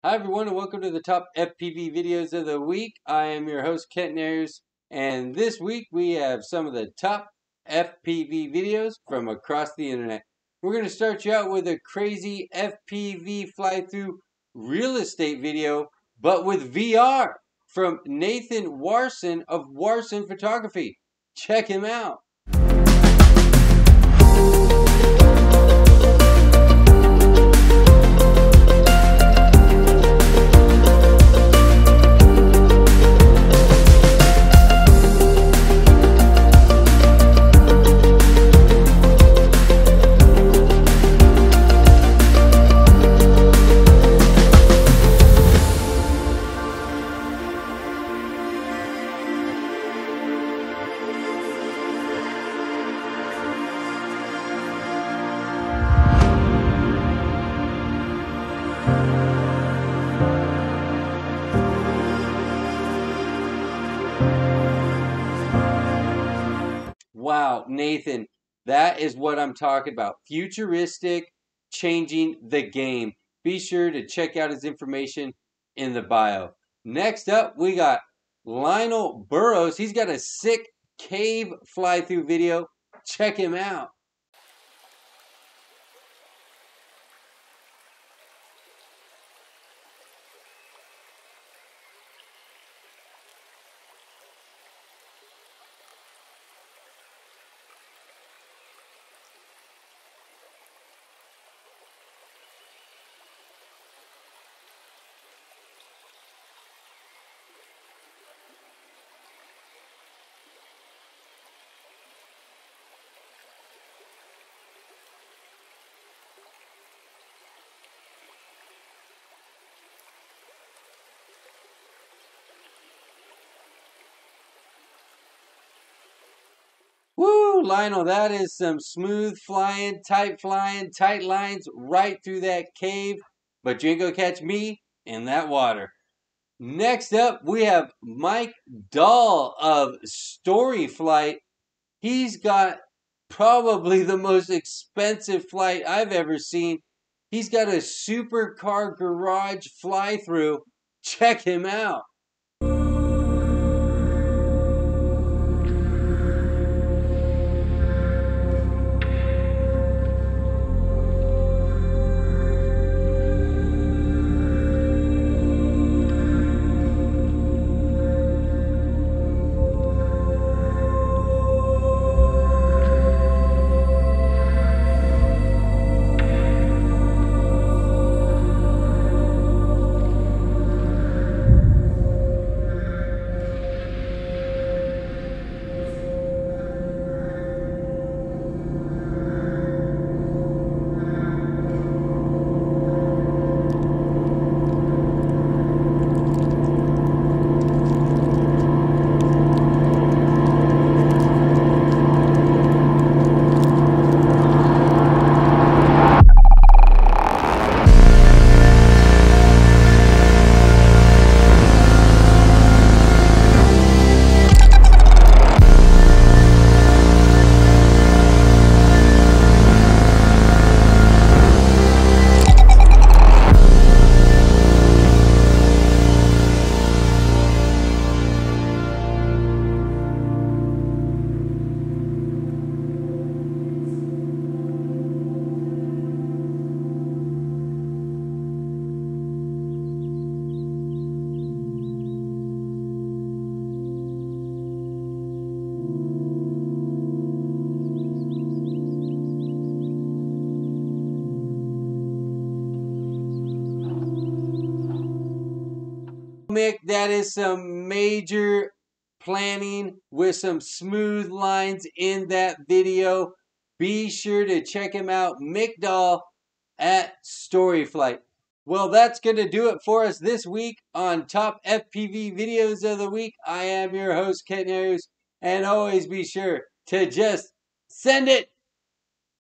Hi everyone and welcome to the top FPV videos of the week. I am your host Kent Nares, and this week we have some of the top FPV videos from across the internet. We're going to start you out with a crazy FPV fly-through real estate video, but with VR from Nathan Warson of Warson Photography. Check him out. Wow, Nathan, that is what I'm talking about. Futuristic, changing the game. Be sure to check out his information in the bio. Next up, we got Lionel Burrows. He's got a sick cave fly-through video. Check him out. Woo, Lionel, that is some smooth flying, tight lines right through that cave. But you ain't gonna catch me in that water. Next up, we have Mike Dahl of Storyflight. He's got probably the most expensive flight I've ever seen. He's got a supercar garage fly through. Check him out. Mick, that is some major planning with some smooth lines in that video. Be sure to check him out, Mick Dahl at Storyflight. Well, that's going to do it for us this week on Top FPV Videos of the Week. I am your host, Kent Nares, and always be sure to just send it.